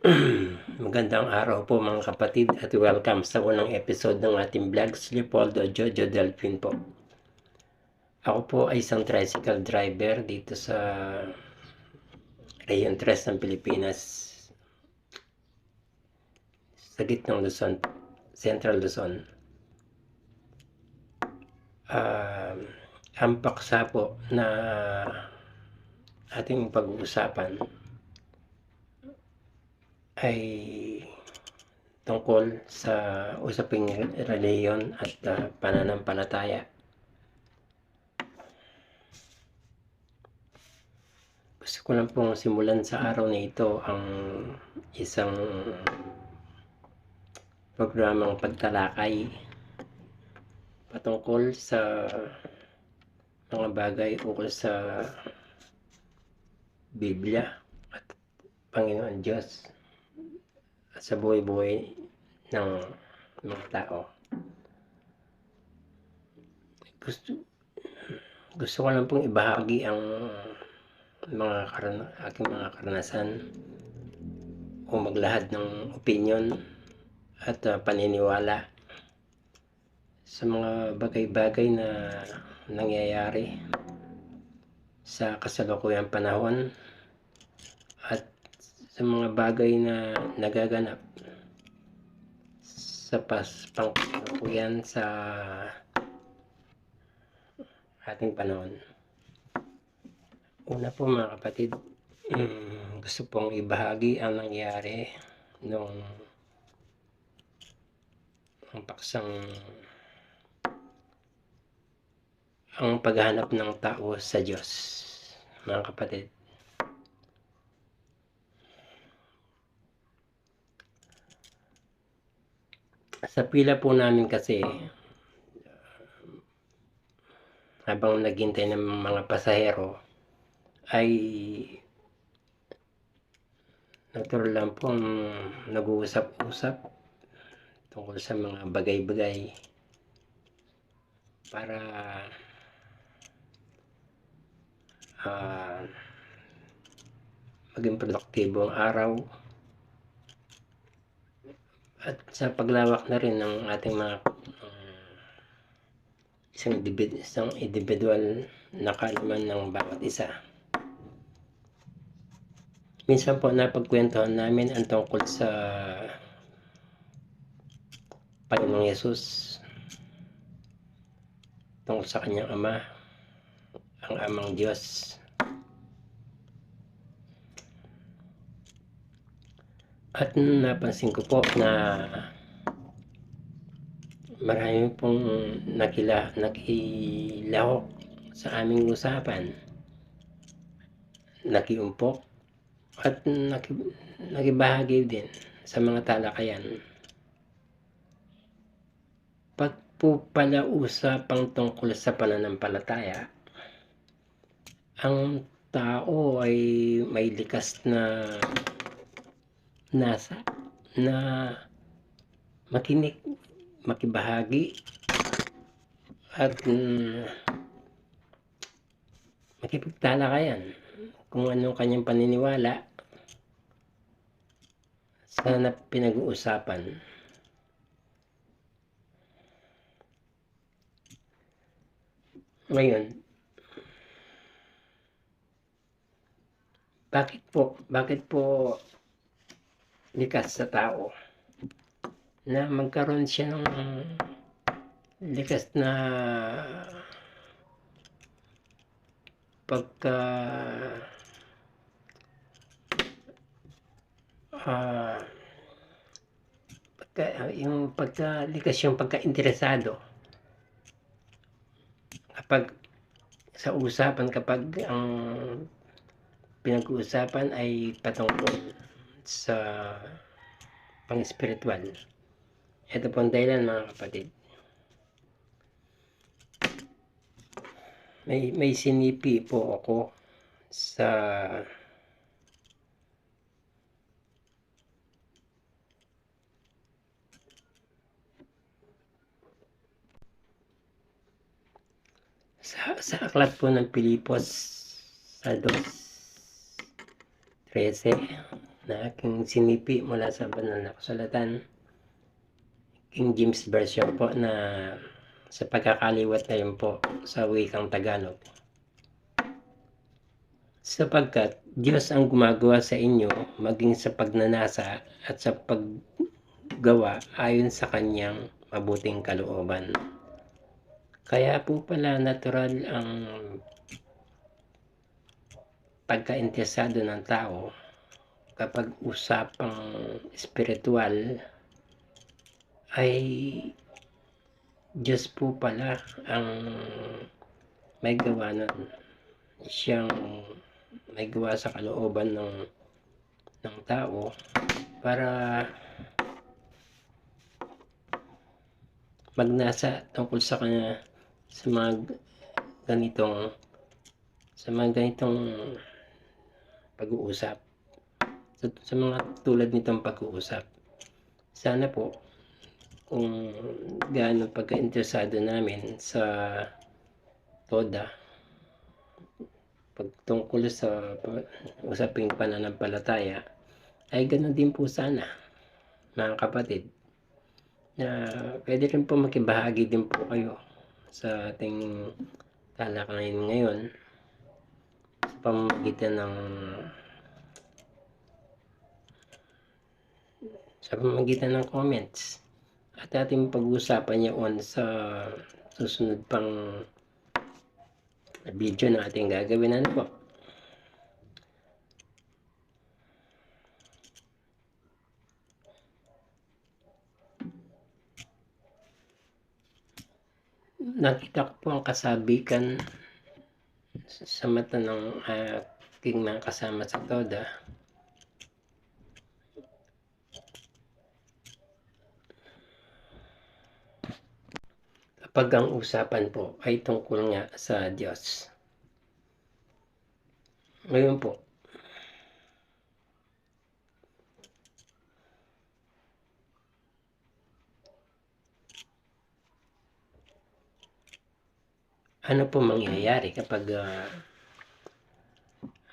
Magandang araw po mga kapatid at welcome sa unang episode ng ating vlog. Si Leopoldo Jojo Delphin po. Ako po ay isang tricycle driver dito sa Region 3 ng Pilipinas, sa gitnang Luzon, Central Luzon. Ang paksa po na ating pag-uusapan ay tungkol sa usaping reliyon at pananampalataya. Gusto ko lang pong simulan sa araw na ito ang isang programang pagtalakay patungkol sa mga bagay ukol sa Biblia at Panginoon Diyos at sa buhay-buhay ng mga tao. Gusto ko lang pong ibahagi ang aking mga karanasan o maglahad ng opinion at paniniwala sa mga bagay-bagay na nangyayari sa kasalukuyang panahon at sa mga bagay na nagaganap sa pangkasalukuyan sa ating panahon. Una po mga kapatid, gusto pong ibahagi ang nangyari nung ang paksang ang paghahanap ng tao sa Diyos, mga kapatid. Sa pila po namin kasi, habang naghintay ng mga pasahero, ay natural lang pong nag-uusap-usap tungkol sa mga bagay-bagay para maging produktibo ang araw at sa paglawak na rin ng ating mga isang individual na kaalaman ng bawat isa. Minsan po napagkwentuhan namin ang tungkol sa Panginoong Yesus, tungkol sa kanyang Ama, ang Amang Diyos. At napansin ko po na marami pong nakilahok sa aming usapan, nakiumpok at nakibahagi din sa mga talakayan. Pag po pala usapang tungkol sa pananampalataya, ang tao ay may likas na nasa na makinig, makibahagi at makipagtalakayan kung anong kanyang paniniwala sa pinag-uusapan. Ngayon, bakit po likas sa tao na magkaroon siya ng likas na pagka-interesado kapag sa usapan, kapag ang pinag-uusapan ay patungkol sa pang-spiritual. Ito po ang dahilan mga kapatid. May sinipi po ako sa aklat po ng Pilipos sa 2:13, na aking sinipi mula sa banal na kasulatan, King James Version po, na sa pagkakaliwat na yun po sa wikang Tagalog. Sapagkat Diyos ang gumagawa sa inyo maging sa pagnanasa at sa paggawa ayon sa kanyang mabuting kalooban. Kaya po pala natural ang pagkainteresado ng tao kapag usapang espiritual ay Diyos po pala ang may gawa nun. Siyang may gawa sa kalooban ng tao para magnasa tungkol sa kanya sa mga ganitong pag-uusap, sa mga tulad nitong pag-uusap. Sana po kung gaano pagka-interesado namin sa TODA pagtungkol sa usaping pananampalataya, ay ganoon din po sana, mga kapatid, na pwede rin po makibahagi din po kayo sa ating talakayan ngayon sa pamamagitan ng comments, at ating pag-uusapan yaon sa susunod pang video na ating gagawin. Ano po? Nakita ko po ang kasabikan sa mata ng aking mga kasama sa TODA. Kapag ang usapan po ay tungkol nga sa Diyos. Ngayon po, ano po mangyayari kapag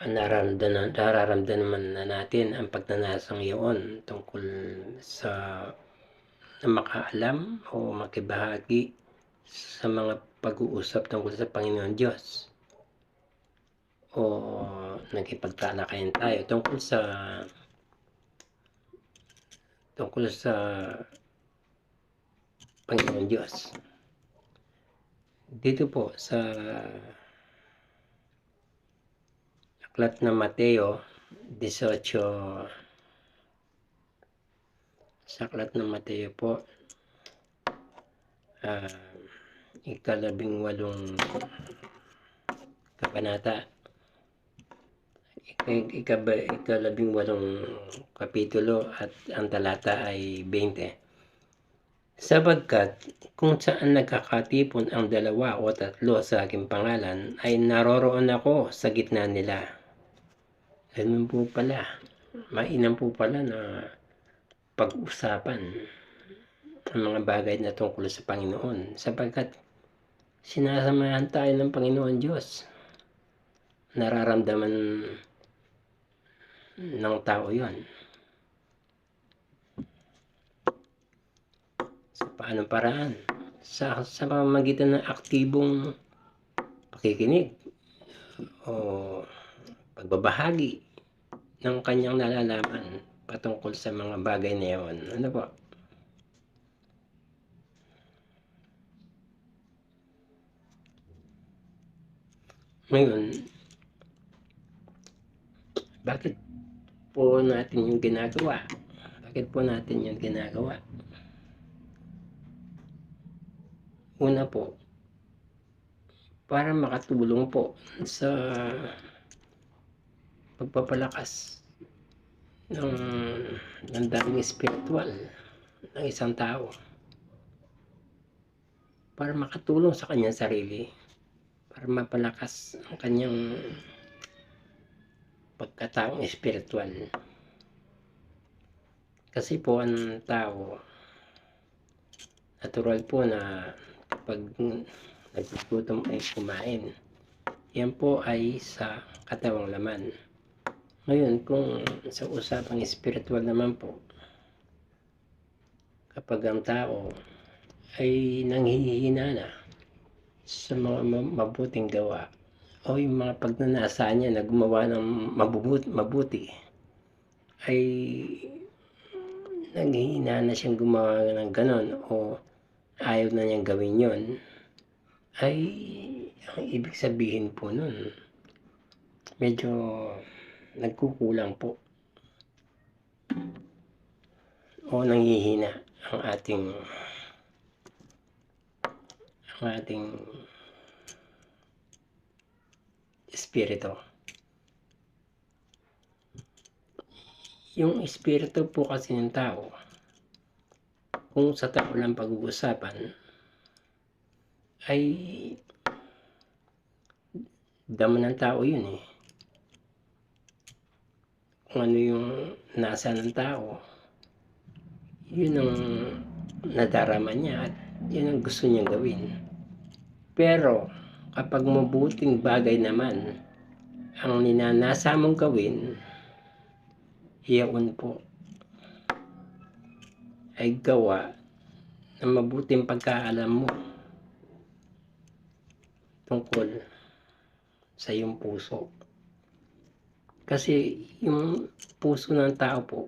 nararamdaman na natin ang pagnanasang iyon tungkol sa na makaalam o makibahagi sa mga pag-uusap tungkol sa Panginoon Diyos, o nakipagtalakayan tayo tungkol sa Panginoon Diyos. Dito po sa aklat ng Mateo 18, sa aklat ng Mateo po, 18 kabanata, 18 kapitulo, at ang talata ay 20. Sapagkat kung saan nagkakatipon ang 2 o 3 sa aking pangalan, ay naroroon ako sa gitna nila. Ganun po pala, mainam po pala na pag-usapan ang mga bagay na tungkol sa Panginoon, sapagkat sinasamahan tayo ng Panginoon Diyos. Nararamdaman ng tao yon sa paanong paraan, sa pamamagitan ng aktibong pakikinig o pagbabahagi ng kanyang nalalaman patungkol sa mga bagay na iyon. Ano po? Ngayon, bakit po natin yung ginagawa? Bakit po natin yung ginagawa? Una po, para makatulong po sa pagpapalakas ng daming espiritual ng isang tao, para makatulong sa kanyang sarili, para mapalakas ang kanyang pagkataong espiritual. Kasi po ang tao, natural po na kapag nagugutom ay kumain. Yan po ay sa katawang laman. Ngayon kung sa usapang espirituwal naman po, kapag ang tao ay nanghihinala sa mga mabuting gawa o yung mga pagnanasa niya na gumawa ng mabuti ay nanghihinala siyang gumawa ng gano'n o ayaw na niyang gawin yon, ay ang ibig sabihin po nun medyo nagkukulang po o nanghihina ang ating espiritu. Yung espiritu po kasi ng tao, kung sa tao lang pag-uusapan, ay dama ng tao yun eh. Kung ano yung nasa ng tao, yun ang nadarama niya at yun ang gusto niyang gawin. Pero kapag mabuting bagay naman ang ninanasa mong gawin, iyon po ay gawa ng mabuting pagkaalam mo tungkol sa iyong puso. Kasi yung puso ng tao po,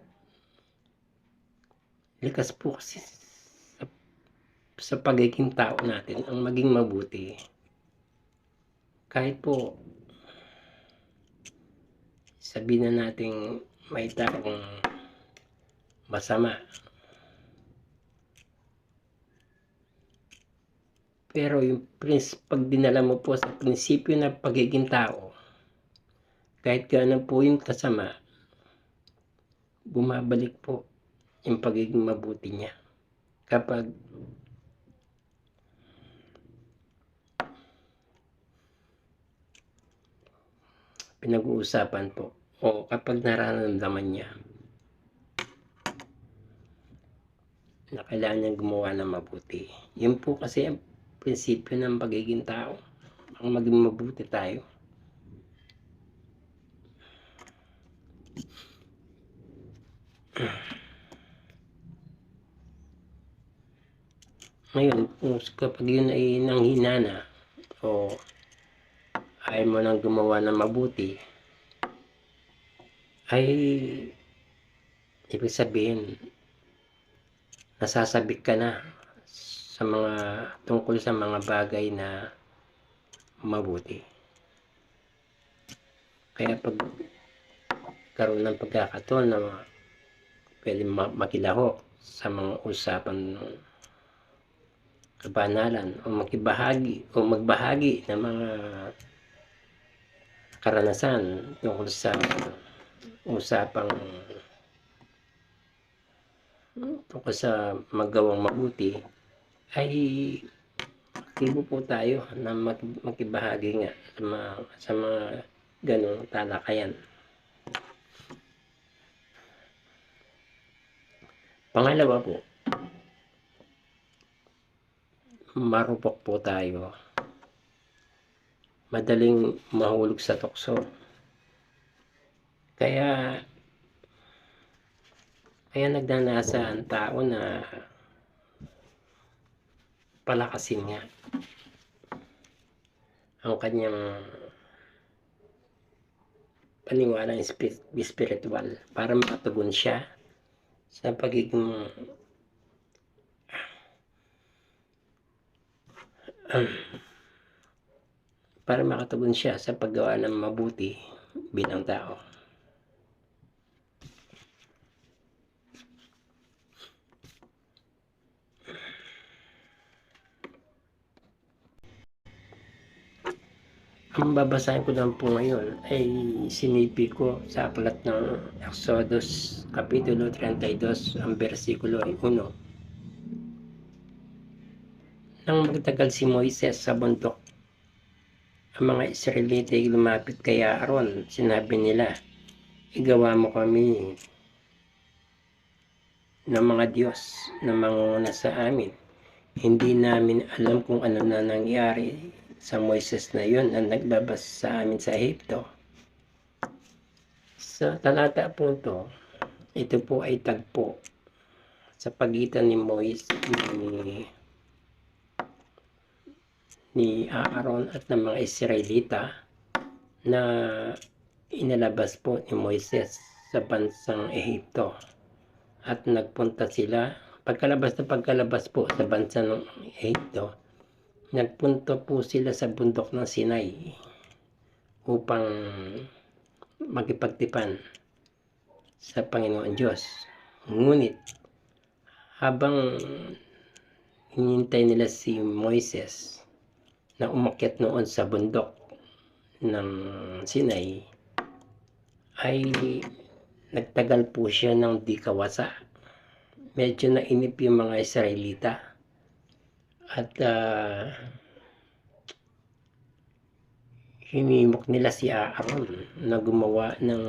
likas po kasi sa pagiging tao natin ang maging mabuti. Kahit po sabihin na nating may taong masama, pero yung pag dinala mo po sa prinsipyo ng pagiging tao, kahit gaano po yung kasama, bumabalik po yung pagiging mabuti niya. Kapag pinag-uusapan po o kapag nararamdaman niya na kailangan niyang gumawa ng mabuti. Yun po kasi ang prinsipyo ng pagiging tao, ang maging mabuti tayo. Ngayon, kapag yun ay nanghinana o ayaw mo nang gumawa ng mabuti, ay ibig sabihin nasasabik ka na sa mga tungkol sa mga bagay na mabuti. Kaya pag karoon ng pagkakataon na pwede makilaho sa mga usapan ng kabanalan o magbahagi ng mga karanasan tungkol sa usapang tungkol sa magawang mabuti, ay aktibo po tayo na makibahagi nga sa mga ganong talakayan. Pangalawa po, marupok po tayo. Madaling mahulog sa tukso. Kaya nagdanasa ang tao na palakasin nga ang kanyang paniwalang espiritual para makatugon siya sa pagiging para makatugon siya sa paggawa ng mabuti bilang tao. Ang babasahin ko lang po ngayon ay sinipi ko sa aklat ng Exodus Kapitulo 32, ang versikulo 1. Nang magtagal si Moises sa bundok, ang mga Israelite ay lumapit kay Aaron. Sinabi nila, igawa mo kami ng mga Diyos na mangunguna sa amin. Hindi namin alam kung ano na nangyari sa Moises na yun ang naglabas sa amin sa Ehipto. Sa talata po ito po ay tagpo sa pagitan ni Aaron at ng mga Israelita na inalabas po ni Moises sa bansang Ehipto, at nagpunta sila pagkalabas po sa bansa ng Ehipto, nagpunta po sila sa bundok ng Sinai upang makipagtipan sa Panginoon Diyos. Ngunit habang hinintay nila si Moises na umakyat noon sa bundok ng Sinai, ay nagtagal po siya ng di kawasa. Medyo nainip yung mga Israelita at hinimok nila si Aaron na gumawa ng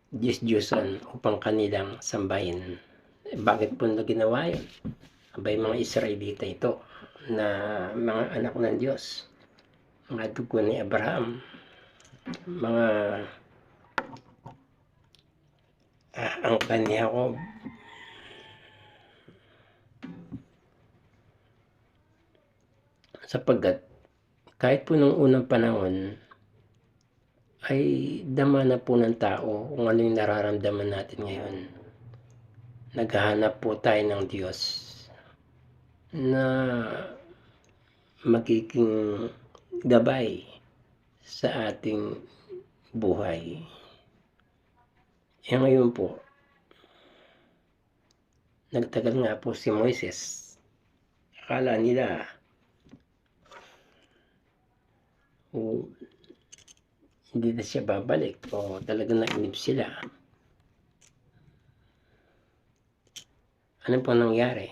Diyos-Diyosan upang kanilang sambahin. Bakit po na ginawa yun? Abay, mga Israelita ito na mga anak ng Diyos, mga dugo ni Abraham, mga angkan ni Jacob. Sapagkat kahit po nung unang panahon ay dama na po ng tao kung ano yung nararamdaman natin ngayon. Naghahanap po tayo ng Diyos na magiging gabay sa ating buhay. Ngayon po, nagtagal nga po si Moises. Akala nila hindi na siya babalik o talagang nainip sila. Ano po nangyari?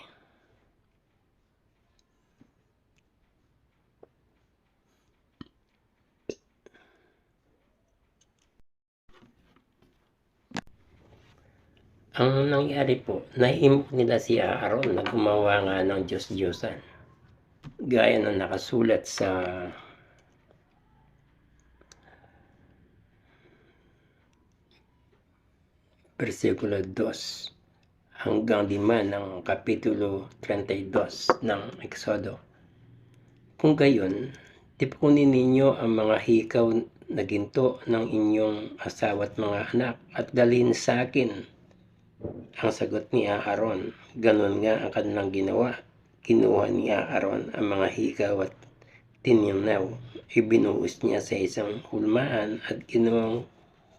Ang nangyari po, naihimok nila si Aaron na gumawa nga ng Diyos-Diyosan. Gaya na nakasulat sa versikulo 2 hanggang 5 ng kapitulo 32 ng Exodo. Kung gayon, tipunin ninyo ang mga hikaw na ginto ng inyong asawa at mga anak at dalhin sa akin. Ang sagot ni Aaron, ganun nga ang kanilang ginawa. Kinuha ni Aaron ang mga hikaw at tininaw. Ibinuhos niya sa isang hulmaan at ginawang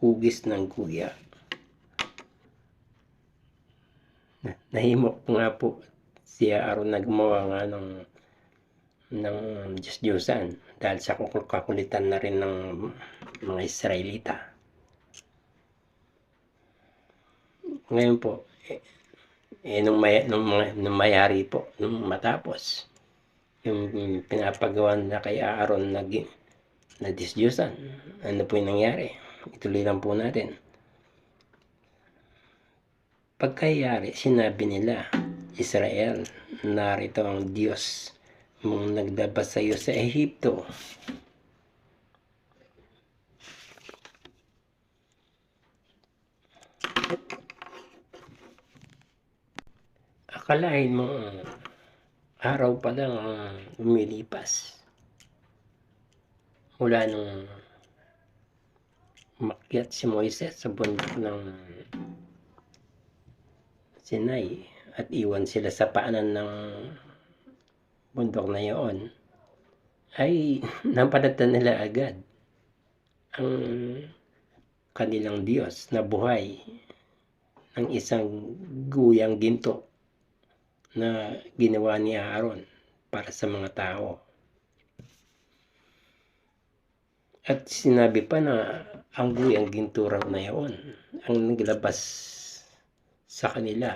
hugis ng guya. Nahimok nga po si Aaron na gumawa nga ng Diyos-Diyosan dahil sa kakulitan na rin ng mga Israelita. Ngayon po, nung mayari po, nung matapos yung pinapagawa na kay Aaron na Diyos-Diyosan, ano po yung nangyari? Ituloy lang po natin. Pagkayari, sinabi nila, Israel, narito ang Diyos mong naglabas sa iyo sa Ehipto. Akalain mo araw pa lang lumilipas mula nung umakyat si Moises sa bundok ng Sinai at iwan sila sa paanan ng bundok na iyon, ay napadatan nila agad ang kanilang Diyos na buhay ng isang guyang ginto na ginawa ni Aaron para sa mga tao. At sinabi pa na ang guyang ginto raw na iyon ang naglabas sa kanila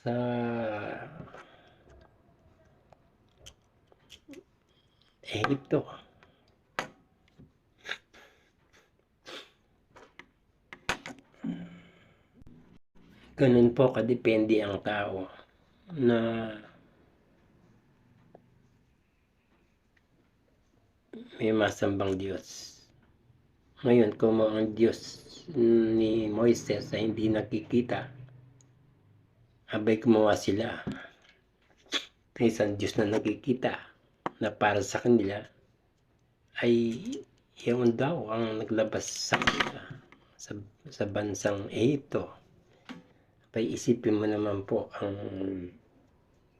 sa Ehipto. Ganun po kadepende ang tao na may masambang Diyos. Ngayon kung ang Diyos ni Moises ay hindi nakikita, abay gumawa sila ng isang Diyos na nakikita na para sa kanila ay yun daw ang naglabas sa kanila sa bansang Ehipto. Abay isipin mo naman po ang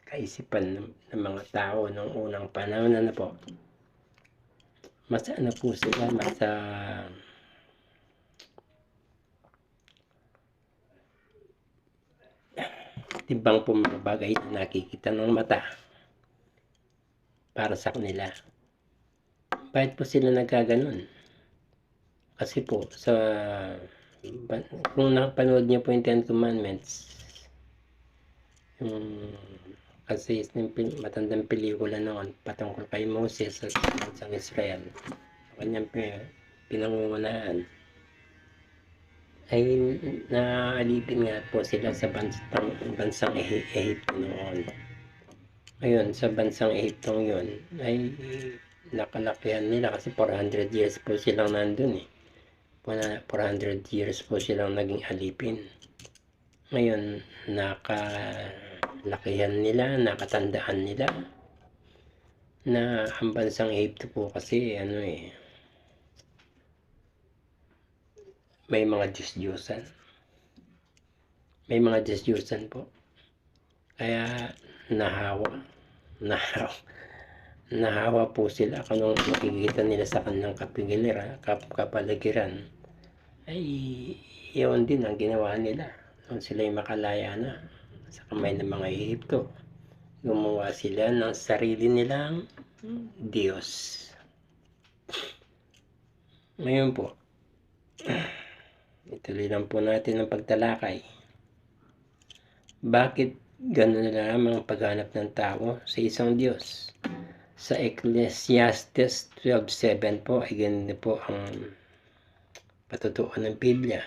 kaisipan ng mga tao noong unang panahon na po. Mas ano po sila, mas timbang po mga bagay na nakikita ng mata para sa kanila. Bakit po sila nagkaganon? Kasi po sa kung napanood niyo po yung Ten Commandments, kasi matandang pelikula noon patungkol kay Moses sa bansang Israel, kanyang pinangungunahan, ay naalipin nga po sila sa bansang Ehipto noon. Ngayon sa bansang Ehipto yun ay nakalakihan nila kasi 400 years po silang nandun 400 years po silang naging alipin. Ngayon nakalakihan nila, nakatandaan nila na ang bansang Ehipto po kasi may mga Diyos-Diyosan. May mga Diyos-Diyosan po. Kaya nahawa po sila kung makikita nila sa kanilang kapaligiran. Ay yun din ang ginawa nila. Nung sila'y makalaya na sa kamay ng mga Ehipto, gumawa sila ng sarili nilang Diyos. Ngayon po, ituloy lang po natin ang pagtalakay. Bakit gano'n na lamang ang paghanap ng tao sa isang Diyos? Sa Ecclesiastes 12:7 po ay ganito po ang patutuon ng Biblia.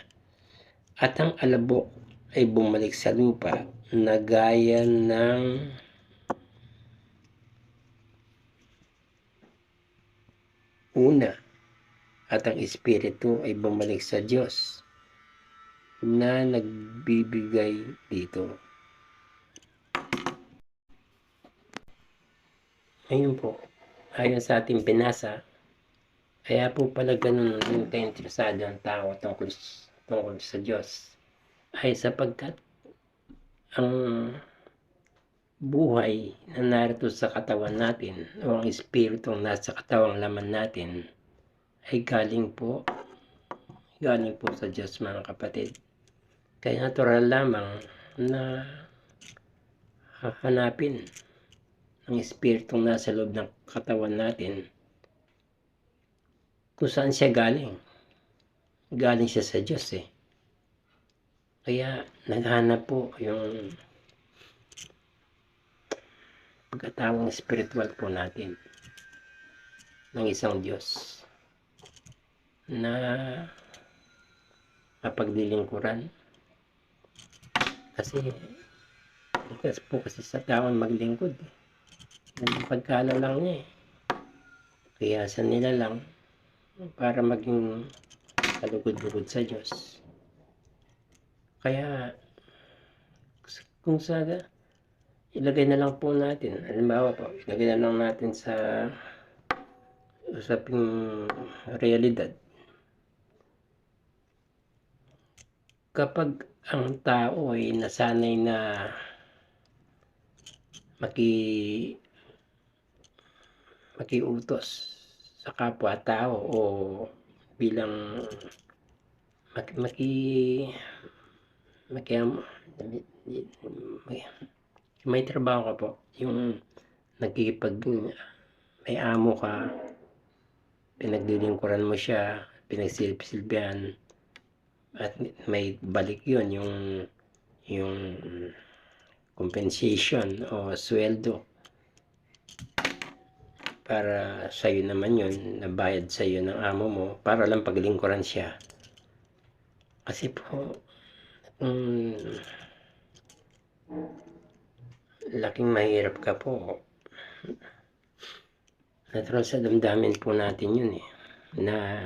At ang alabok ay bumalik sa lupa na gaya ng una, at ang espiritu ay bumalik sa Diyos na nagbibigay dito. Ngayon po, ayon sa ating binasa, kaya po pala ganun yung ka-interesado ang tao tungkol sa Diyos ay sapagkat ang buhay na narito sa katawan natin o ang espiritong nasa katawang laman natin ay galing po sa Diyos, mga kapatid. Kaya natural lamang na hahanapin ang espiritong nasa loob ng katawan natin kung saan siya galing siya sa Diyos Kaya naghanap po yung pagkatawang spiritual po natin ng isang Diyos na mapaglilingkuran. Kasi sa taon maglingkod pagkala lang niya kiyasan nila lang para maging kalugod-lugod sa Diyos. Kaya kung ilagay na lang po natin, halimbawa po, ilagay na lang natin sa usaping realidad. Kapag ang tao ay nasanay na makiutos sa kapwa-tao o bilang may trabaho ka po, yung may amo ka, pinaglilingkuran mo siya, pinagsilbihan, at may balik yun, yung compensation o sweldo para sa'yo naman yun, nabayad sa'yo ng amo mo para lang paglingkuran siya. Kasi po laking mahirap ka po, Natural sa damdamin po natin yun na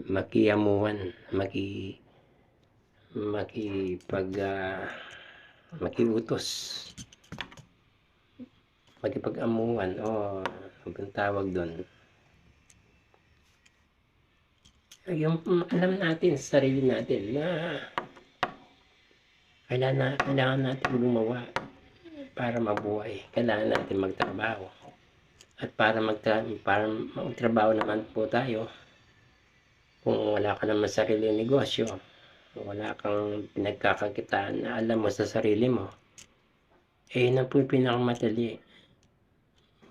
makiamuhan, makiutos, makipag-amuhan o anong tawag doon. Yung alam natin sa sarili natin na kailangan natin gumawa para mabuhay. Kailangan natin magtrabaho. At para magtrabaho naman po tayo, kung wala ka naman sariling negosyo, wala kang pinagkakakitaan na alam mo sa sarili mo, yun na po yung pinakamadali.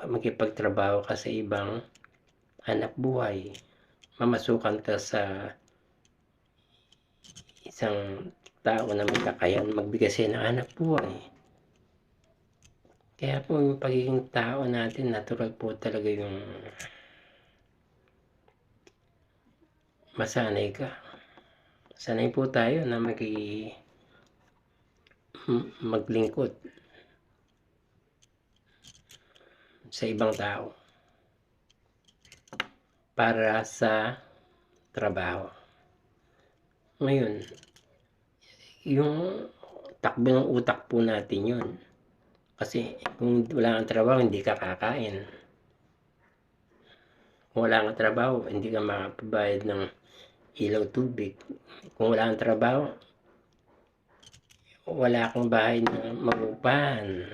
Makipagtrabaho ka sa ibang hanap buhay, mamasukan ka sa isang tao na may kakayahan magbigay sa'yo ng hanap buhay. Kaya po yung pagiging tao natin, natural po talaga yung masanay ka. Sanay po tayo na maglingkod sa ibang tao para sa trabaho. Ngayon, yung takbo ng utak po natin yun. Kasi kung wala kang trabaho, hindi ka kakain. Kung wala kang trabaho, hindi ka makapabayad ng ilaw, tubig. Kung wala kang trabaho, wala kang bahay na magupahan.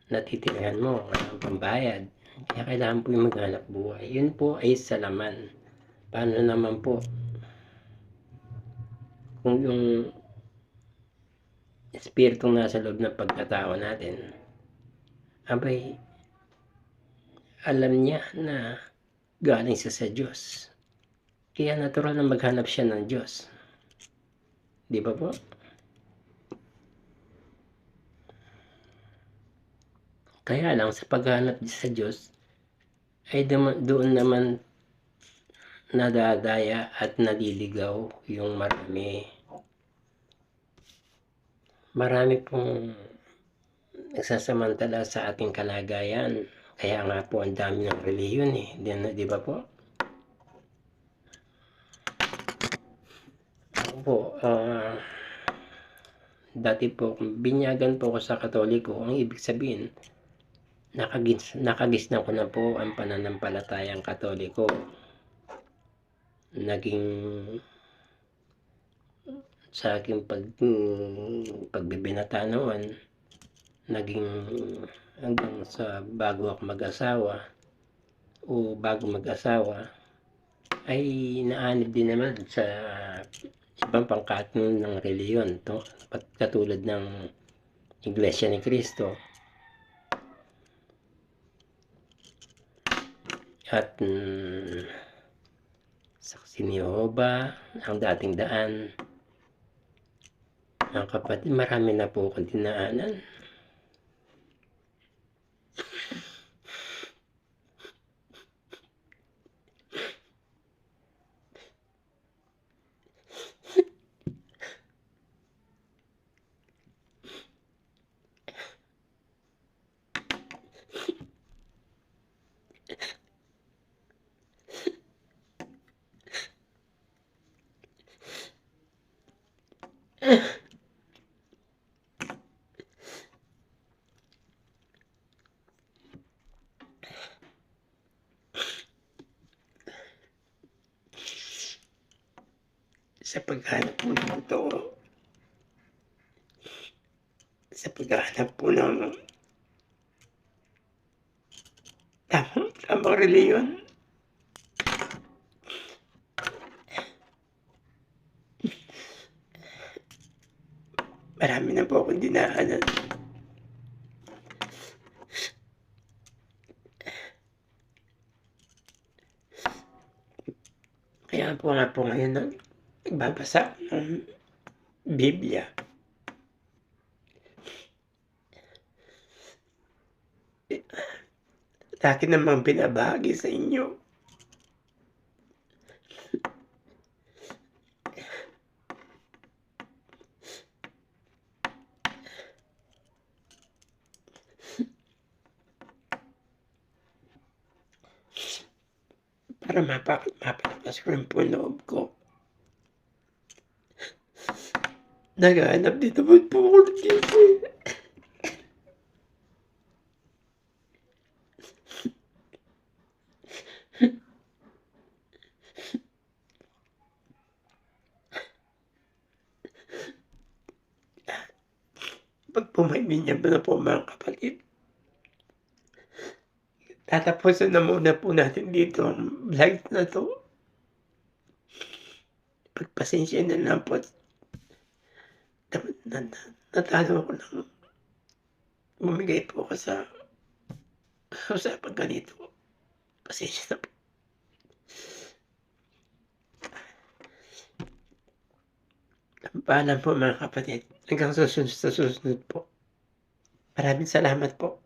Natitirahan mo, wala kang pambayad. Kaya kailangan po yung maghanap buhay. Yun po ay sa laman. Paano naman po kung yung espiritong nasa loob ng pagkatao natin, abay, alam niya na galing sa Diyos. Kaya natural na maghanap siya ng Diyos. Di ba po? Kaya lang sa paghanap sa Diyos, ay doon naman nadadaya at naliligaw yung marami. Marami pong nagsasamantala sa ating kalagayan. Kaya nga po ang dami ng relihiyon di ba po? Ako po, dati po, binyagan po ako sa Katoliko. Ang ibig sabihin, nakagisnan ko na po ang pananampalatayang Katoliko. Naging sa aking pagbibinata noon, naging hanggang sa bago ako mag-asawa ay naanib din naman sa ibang pangkat ng relihiyon katulad ng Iglesia ni Cristo at Saksi ni Jehovah, ang dating daan. Ang kapatid, marami na po akong dinaanan. Sa paghanap po ng totoo, sa paghanap po ng tamang reliyon, marami na po akong dinaanan. Kaya po nga po ngayon nagbabasa ng Biblia. Akin namang binabahagi sa inyo. para mapalakas ko rin po ang loob ko. Naghahanap din naman po ako ng tiyempo, eh. Pag po may linya na po mga kapatid, tatapusin na muna po natin dito ang vlog na 'to. Pagpasensya na lang po at natalo ako ng bumigay po ako sa usapang ganito. Pasensya na po. Paalam po mga kapatid, hanggang sa susunod po. Maraming salamat po.